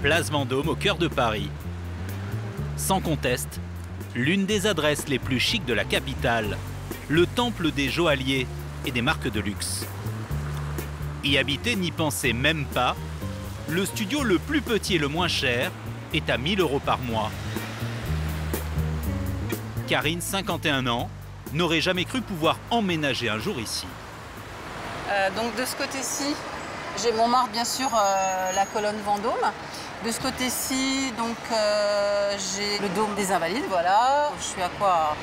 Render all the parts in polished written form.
Place Vendôme, au cœur de Paris. Sans conteste, l'une des adresses les plus chics de la capitale, le temple des joailliers et des marques de luxe. Y habiter, n'y pensez même pas, le studio le plus petit et le moins cher est à 1 000 € par mois. Karine, 51 ans, n'aurait jamais cru pouvoir emménager un jour ici. Donc de ce côté-ci, j'ai Montmartre, bien sûr, la colonne Vendôme. De ce côté-ci, donc j'ai le dôme des Invalides, voilà. Je suis à quoi?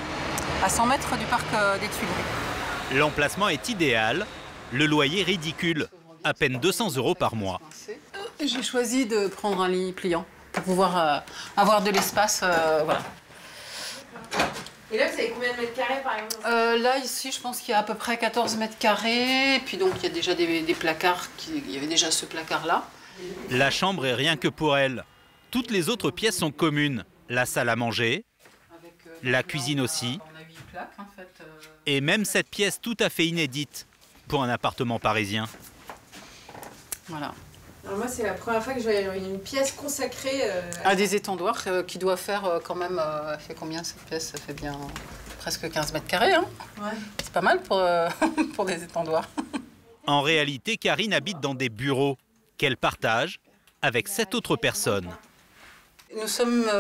À 100 mètres du parc des Tuileries. L'emplacement est idéal, le loyer ridicule, à peine 200 € par mois. J'ai choisi de prendre un lit pliant pour pouvoir avoir de l'espace, voilà. Et là, vous avez combien de mètres carrés, par exemple? Là, ici, je pense qu'il y a à peu près 14 mètres carrés. Et puis donc, il y a déjà des placards. Il y avait déjà ce placard-là. La chambre est rien que pour elle. Toutes les autres pièces sont communes. La salle à manger, la cuisine aussi. On a 8 plaques, en fait. Et même cette pièce tout à fait inédite pour un appartement parisien. Voilà. Alors moi, c'est la première fois que je vois une pièce consacrée à des étendoirs qui doit faire quand même... elle fait combien cette pièce? Ça fait bien presque 15 mètres carrés. Hein, ouais. C'est pas mal pour, pour des étendoirs. En réalité, Karine habite dans des bureaux qu'elle partage avec 7 autres personnes. Nous sommes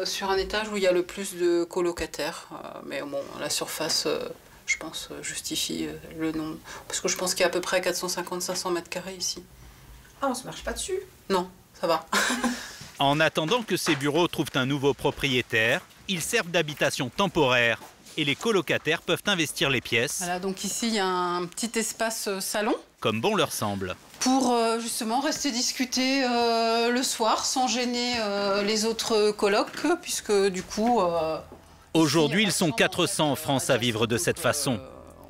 sur un étage où il y a le plus de colocataires. Mais bon, la surface, je pense, justifie le nombre. Parce que je pense qu'il y a à peu près 450-500 mètres carrés ici. Ah, on se marche pas dessus? Non, ça va. En attendant que ces bureaux trouvent un nouveau propriétaire, ils servent d'habitation temporaire et les colocataires peuvent investir les pièces. Voilà, donc ici, il y a un petit espace salon. Comme bon leur semble. Pour justement rester discuter le soir sans gêner les autres colocs, puisque du coup... Aujourd'hui, ils sont 400 en France à vivre de cette façon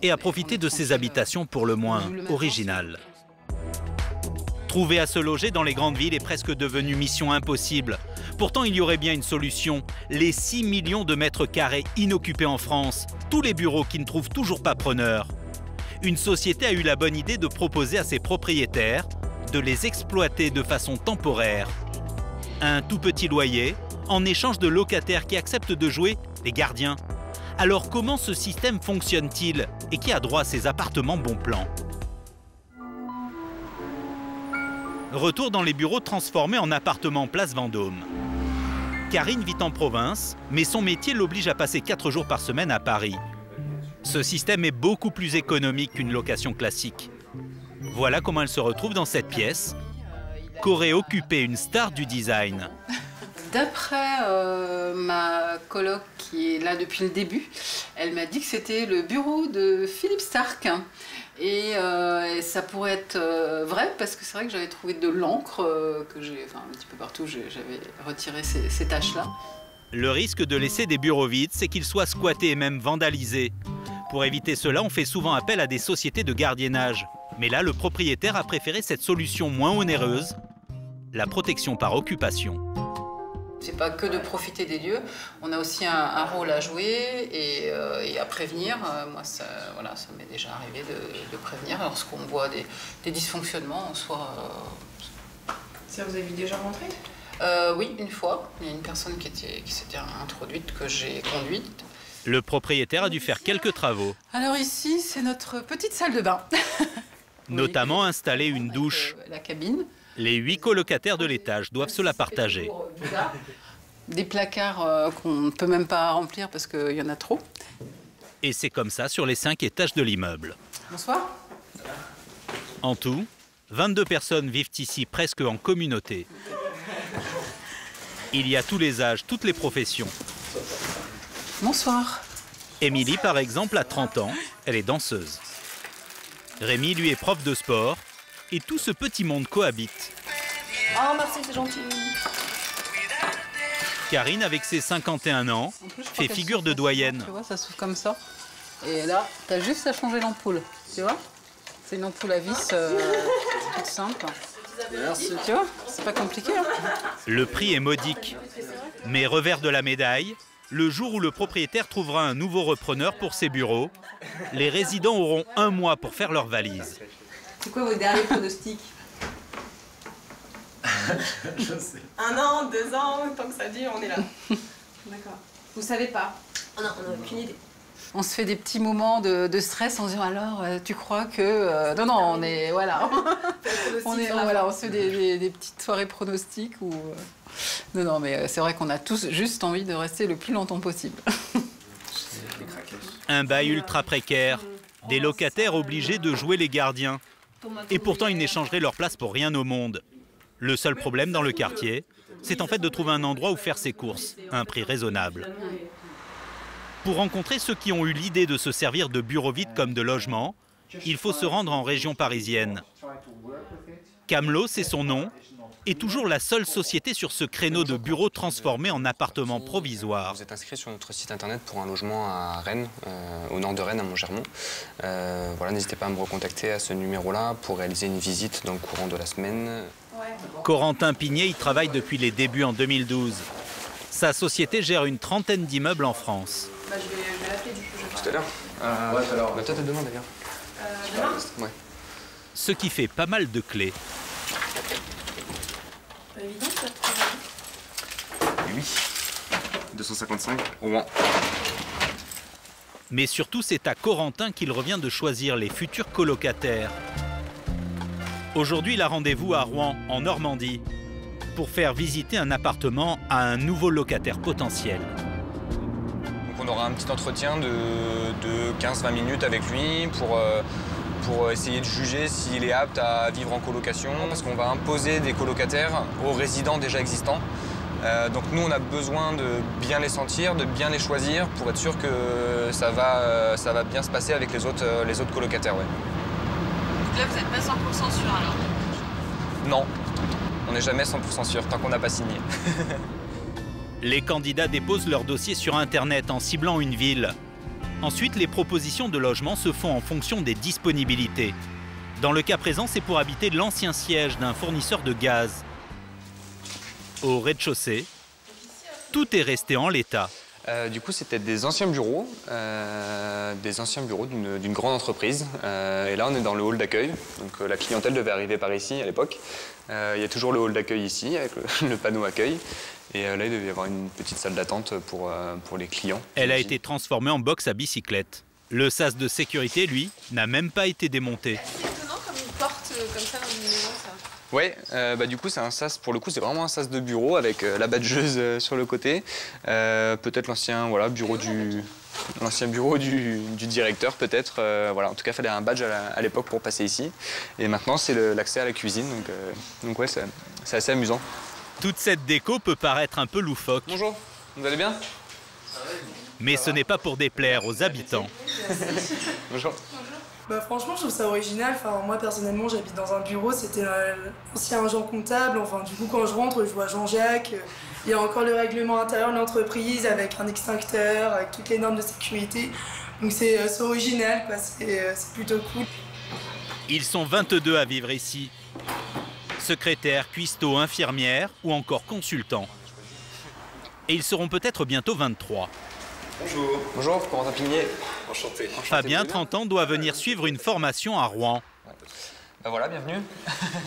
et à profiter de ces habitations pour le moins originales. Trouver à se loger dans les grandes villes est presque devenu mission impossible. Pourtant, il y aurait bien une solution. Les 6 millions de mètres carrés inoccupés en France, tous les bureaux qui ne trouvent toujours pas preneur. Une société a eu la bonne idée de proposer à ses propriétaires de les exploiter de façon temporaire. Un tout petit loyer en échange de locataires qui acceptent de jouer les gardiens. Alors comment ce système fonctionne-t-il et qui a droit à ces appartements bon plan? Retour dans les bureaux transformés en appartements place Vendôme. Karine vit en province, mais son métier l'oblige à passer 4 jours par semaine à Paris. Ce système est beaucoup plus économique qu'une location classique. Voilà comment elle se retrouve dans cette pièce qu'aurait occupée une star du design. D'après ma coloc qui est là depuis le début, elle m'a dit que c'était le bureau de Philippe Starck. Et ça pourrait être vrai, parce que c'est vrai que j'avais trouvé de l'encre, que j'ai, enfin un petit peu partout, j'avais retiré ces taches-là. Le risque de laisser des bureaux vides, c'est qu'ils soient squattés et même vandalisés. Pour éviter cela, on fait souvent appel à des sociétés de gardiennage. Mais là, le propriétaire a préféré cette solution moins onéreuse, la protection par occupation. C'est pas que de profiter des lieux, on a aussi un rôle à jouer et à prévenir. Moi, ça m'est déjà arrivé de prévenir lorsqu'on voit des dysfonctionnements, soit... Ça vous avez déjà montré? Oui, une fois. Il y a une personne qui s'était introduite, que j'ai conduite. Le propriétaire a dû faire quelques travaux. Alors ici, c'est notre petite salle de bain. Notamment installer une douche. La cabine. Les 8 colocataires de l'étage doivent se la partager. Des placards qu'on ne peut même pas remplir parce qu'il y en a trop. Et c'est comme ça sur les 5 étages de l'immeuble. Bonsoir. En tout, 22 personnes vivent ici presque en communauté. Il y a tous les âges, toutes les professions. Bonsoir. Émilie, par exemple, a 30 ans. Elle est danseuse. Rémi, lui, est prof de sport. Et tout ce petit monde cohabite. Oh, merci, c'est gentil. Karine, avec ses 51 ans, fait figure de doyenne. Tu vois, ça s'ouvre comme ça. Et là, tu as juste à changer l'ampoule. Tu vois? C'est une ampoule à vis toute simple. Merci. Tu vois? C'est pas compliqué. Hein? Le prix est modique. Mais revers de la médaille, le jour où le propriétaire trouvera un nouveau repreneur pour ses bureaux, les résidents auront 1 mois pour faire leurs valises. C'est quoi vos derniers pronostics? Je sais. 1 an, 2 ans, tant que ça dure, on est là. D'accord. Vous savez pas? Oh non, on n'a aucune idée. On se fait des petits moments de stress en se disant alors tu crois que non on est voilà on se fait des petites soirées pronostics ou non mais c'est vrai qu'on a tous juste envie de rester le plus longtemps possible. Un bail ultra précaire, des locataires obligés de jouer les gardiens et pourtant ils n'échangeraient leur place pour rien au monde. Le seul problème dans le quartier, c'est en fait de trouver un endroit où faire ses courses à un prix raisonnable. Pour rencontrer ceux qui ont eu l'idée de se servir de bureaux vides comme de logements, il faut se rendre en région parisienne. Camelot, c'est son nom, est toujours la seule société sur ce créneau de bureaux transformés en appartements provisoires. Vous êtes inscrit sur notre site internet pour un logement à Rennes, au nord de Rennes, à Montgermont. Voilà, n'hésitez pas à me recontacter à ce numéro-là pour réaliser une visite dans le courant de la semaine. Corentin Pigné y travaille depuis les débuts en 2012. Sa société gère une trentaine d'immeubles en France. Bah, je vais l'appeler du coup. Tout à l'heure ouais, tout à l'heure. Peut-être demain d'ailleurs. Demain Ouais. Ce qui fait pas mal de clés. Pas évident ça de trouver. Oui. 255 Rouen. Mais surtout, c'est à Corentin qu'il revient de choisir les futurs colocataires. Aujourd'hui, il a rendez-vous à Rouen, en Normandie, pour faire visiter un appartement à un nouveau locataire potentiel. Donc on aura un petit entretien de 15-20 minutes avec lui pour essayer de juger s'il est apte à vivre en colocation, parce qu'on va imposer des colocataires aux résidents déjà existants. Donc nous, on a besoin de bien les sentir, de bien les choisir pour être sûr que ça va bien se passer avec les autres colocataires. Ouais. Donc là, vous n'êtes pas 100% sûr alors? Non, on n'est jamais 100% sûr tant qu'on n'a pas signé. Les candidats déposent leur dossier sur Internet en ciblant une ville. Ensuite, les propositions de logement se font en fonction des disponibilités. Dans le cas présent, c'est pour habiter l'ancien siège d'un fournisseur de gaz. Au rez-de-chaussée, tout est resté en l'état. Du coup, c'était des anciens bureaux d'une grande entreprise. Et là, on est dans le hall d'accueil. Donc la clientèle devait arriver par ici à l'époque. Il y a toujours le hall d'accueil ici, avec le panneau accueil. Et là, il devait y avoir une petite salle d'attente pour les clients. Elle a été transformée en box à bicyclette. Le sas de sécurité, lui, n'a même pas été démonté. C'est étonnant comme une porte comme ça dans une maison, ça. Ouais, du coup, c'est un sas, pour le coup, c'est vraiment un sas de bureau avec la badgeuse sur le côté. Peut-être l'ancien bureau du directeur, peut-être. Voilà. En tout cas, il fallait un badge à l'époque pour passer ici. Et maintenant, c'est l'accès à la cuisine. Donc ouais, c'est assez amusant. Toute cette déco peut paraître un peu loufoque. Bonjour, vous allez bien? Mais ce n'est pas pour déplaire aux habitants. Bonjour. Bah franchement, je trouve ça original. Enfin, moi, personnellement, j'habite dans un bureau. C'était l'ancien agent comptable. Enfin, du coup, quand je rentre, je vois Jean-Jacques. Il y a encore le règlement intérieur de l'entreprise avec un extincteur, avec toutes les normes de sécurité. Donc c'est original, quoi. C'est plutôt cool. Ils sont 22 à vivre ici. Secrétaires, cuistots, infirmières ou encore consultants. Et ils seront peut-être bientôt 23. Bonjour. Bonjour, Corentin Pigné. Enchanté. Fabien, 30 ans, doit venir suivre une formation à Rouen. Bah voilà, bienvenue.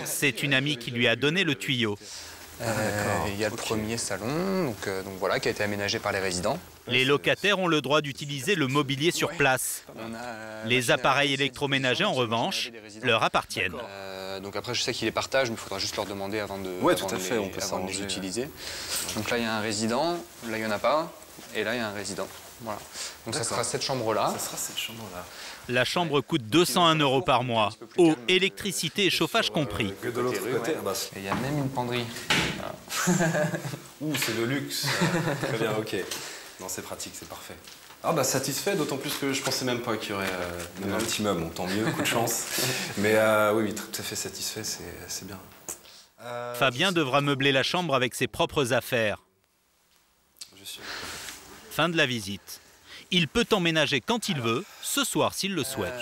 C'est une amie qui lui a donné le tuyau. Il y a le premier salon, donc voilà, qui a été aménagé par les résidents. Les locataires ont le droit d'utiliser le mobilier sur place. Les appareils électroménagers, en revanche, leur appartiennent. Donc après, je sais qu'il les partagent, mais il faudra juste leur demander avant de les utiliser. Donc là, il y a un résident, là, il n'y en a pas, et là, il y a un résident. Voilà. Donc ça sera cette chambre-là. Ça sera cette chambre-là. La chambre coûte 201 € par mois, eau, électricité et chauffage compris. Que de l'autre côté, Et il y a même une penderie. Ouh, c'est le luxe. Très bien, ok. Non, c'est pratique, c'est parfait. Ah bah satisfait, d'autant plus que je pensais même pas qu'il y aurait même un petit meuble. Bon, tant mieux, coup de chance. Mais oui, tout à fait satisfait, c'est bien. Fabien devra meubler la chambre avec ses propres affaires. Je suis... Fin de la visite. Il peut emménager quand il veut, ce soir s'il le souhaite.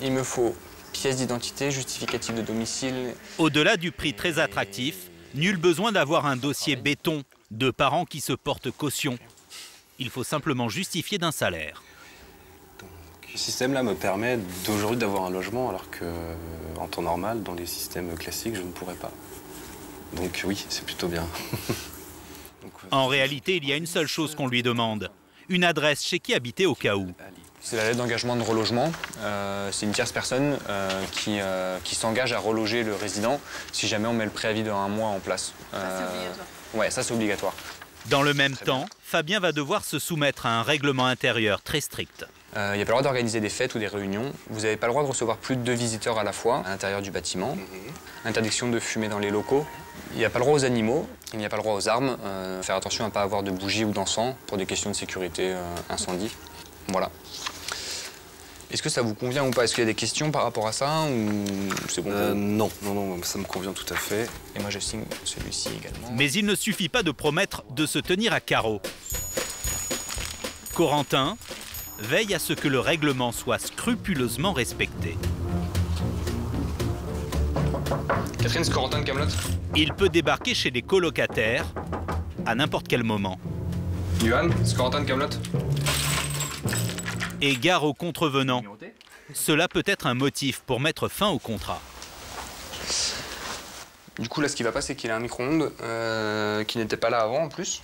Il me faut pièce d'identité, justificatif de domicile. Au-delà du prix très attractif, nul besoin d'avoir un dossier béton de parents qui se portent caution. Il faut simplement justifier d'un salaire. Ce système-là me permet d'aujourd'hui d'avoir un logement alors que, en temps normal, dans les systèmes classiques, je ne pourrais pas. Donc oui, c'est plutôt bien. En réalité, il y a une seule chose qu'on lui demande. Une adresse chez qui habiter au cas où. C'est la lettre d'engagement de relogement. C'est une tierce personne qui s'engage à reloger le résident si jamais on met le préavis de 1 mois en place. Ça, c'est obligatoire. Ouais, ça c'est obligatoire. Dans le même temps, Fabien va devoir se soumettre à un règlement intérieur très strict. Il n'y a pas le droit d'organiser des fêtes ou des réunions. Vous n'avez pas le droit de recevoir plus de 2 visiteurs à la fois à l'intérieur du bâtiment. Interdiction de fumer dans les locaux. Il n'y a pas le droit aux animaux, il n'y a pas le droit aux armes. Faire attention à ne pas avoir de bougies ou d'encens pour des questions de sécurité, incendie. Voilà. Est-ce que ça vous convient ou pas? Est-ce qu'il y a des questions par rapport à ça ou c'est bon? Non, ça me convient tout à fait. Et moi je signe celui-ci également. Mais il ne suffit pas de promettre de se tenir à carreau. Corentin veille à ce que le règlement soit scrupuleusement respecté. Catherine, c'est Corentin de Kaamelott. Il peut débarquer chez les colocataires à n'importe quel moment. Johan, c'est Corentin de Kaamelott. Et gare aux contrevenants. Cela peut être un motif pour mettre fin au contrat. Du coup, là, ce qui va pas, c'est qu'il a un micro-ondes qui n'était pas là avant, en plus.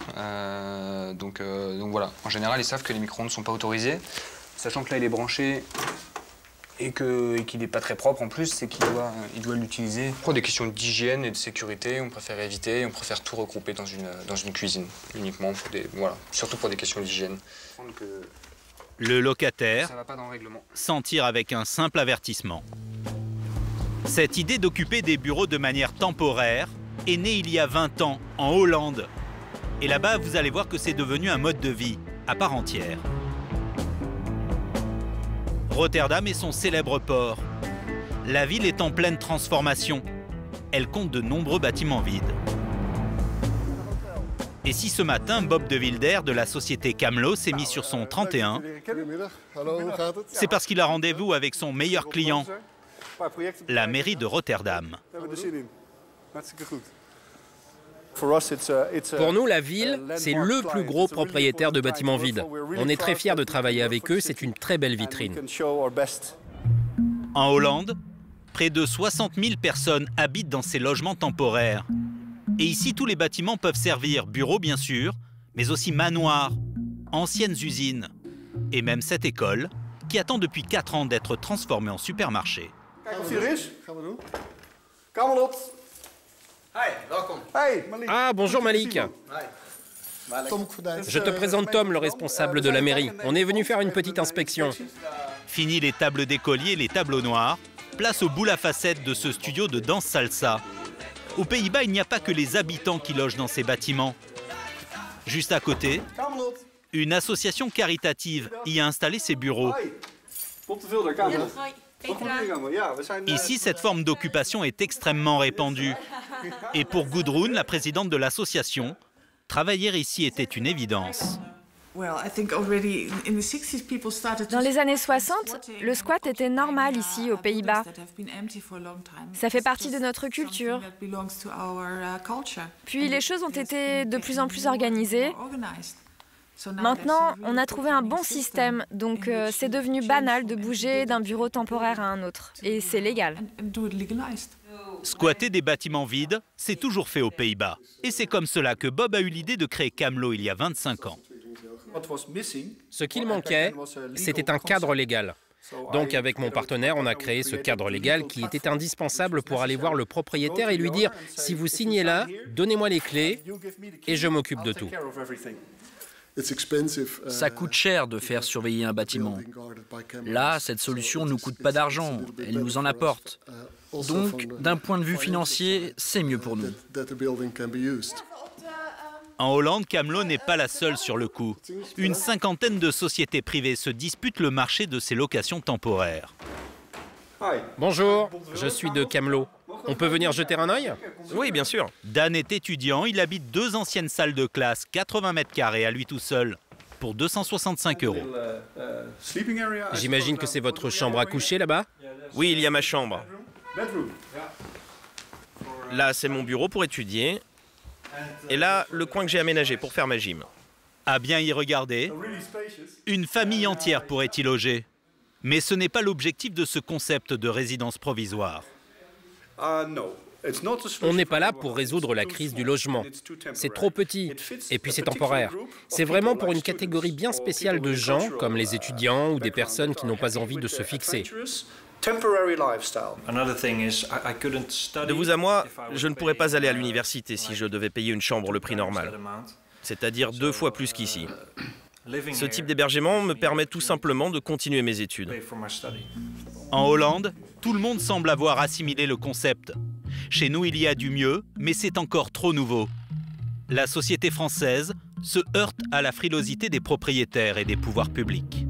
Donc voilà. En général, ils savent que les micro-ondes ne sont pas autorisés. Sachant que là, il est branché et qu'il n'est pas très propre, en plus, c'est qu'il doit l'utiliser. Pour des questions d'hygiène et de sécurité, on préfère éviter. On préfère tout regrouper dans une cuisine, uniquement. Voilà, surtout pour des questions d'hygiène. Le locataire Ça va pas dans le règlement. s'en tire avec un simple avertissement. Cette idée d'occuper des bureaux de manière temporaire est née il y a 20 ans, en Hollande. Et là-bas, vous allez voir que c'est devenu un mode de vie à part entière. Rotterdam est son célèbre port. La ville est en pleine transformation. Elle compte de nombreux bâtiments vides. Et si ce matin, Bob de Wilder de la société Camlo s'est mis sur son 31, c'est parce qu'il a rendez-vous avec son meilleur client, la mairie de Rotterdam. Pour nous, la ville, c'est le plus gros propriétaire de bâtiments vides. On est très fiers de travailler avec eux, c'est une très belle vitrine. En Hollande, près de 60 000 personnes habitent dans ces logements temporaires. Et ici, tous les bâtiments peuvent servir bureaux, bien sûr, mais aussi manoirs, anciennes usines, et même cette école, qui attend depuis 4 ans d'être transformée en supermarché. Ah, bonjour Malik. Je te présente Tom, le responsable de la mairie. On est venu faire une petite inspection. Fini les tables d'écoliers, les tableaux noirs, place au boule à facettes de ce studio de danse salsa. Aux Pays-Bas, il n'y a pas que les habitants qui logent dans ces bâtiments. Juste à côté, une association caritative y a installé ses bureaux. Ici, cette forme d'occupation est extrêmement répandue. Et pour Gudrun, la présidente de l'association, travailler ici était une évidence. Dans les années 60, le squat était normal ici, aux Pays-Bas. Ça fait partie de notre culture. Puis les choses ont été de plus en plus organisées. Maintenant, on a trouvé un bon système, donc c'est devenu banal de bouger d'un bureau temporaire à un autre. Et c'est légal. Squatter des bâtiments vides, c'est toujours fait aux Pays-Bas. Et c'est comme cela que Bob a eu l'idée de créer Camlo il y a 25 ans. Ce qu'il manquait, c'était un cadre légal. Donc avec mon partenaire, on a créé ce cadre légal qui était indispensable pour aller voir le propriétaire et lui dire « Si vous signez là, donnez-moi les clés et je m'occupe de tout ». Ça coûte cher de faire surveiller un bâtiment. Là, cette solution ne nous coûte pas d'argent, elle nous en apporte. Donc, d'un point de vue financier, c'est mieux pour nous. En Hollande, Camlo n'est pas la seule sur le coup. Une cinquantaine de sociétés privées se disputent le marché de ces locations temporaires. Bonjour, je suis de Camlo. On peut venir jeter un œil? Oui, bien sûr. Dan est étudiant, il habite 2 anciennes salles de classe, 80 mètres carrés à lui tout seul, pour 265 €. J'imagine que c'est votre chambre à coucher là-bas? Oui, il y a ma chambre. Là, c'est mon bureau pour étudier. Et là, le coin que j'ai aménagé pour faire ma gym. À bien y regarder, une famille entière pourrait y loger. Mais ce n'est pas l'objectif de ce concept de résidence provisoire. On n'est pas là pour résoudre la crise du logement. C'est trop petit, et puis c'est temporaire. C'est vraiment pour une catégorie bien spéciale de gens, comme les étudiants ou des personnes qui n'ont pas envie de se fixer. De vous à moi, je ne pourrais pas aller à l'université si je devais payer une chambre le prix normal, c'est-à-dire 2 fois plus qu'ici. Ce type d'hébergement me permet tout simplement de continuer mes études. En Hollande, tout le monde semble avoir assimilé le concept. Chez nous, il y a du mieux, mais c'est encore trop nouveau. La société française se heurte à la frilosité des propriétaires et des pouvoirs publics.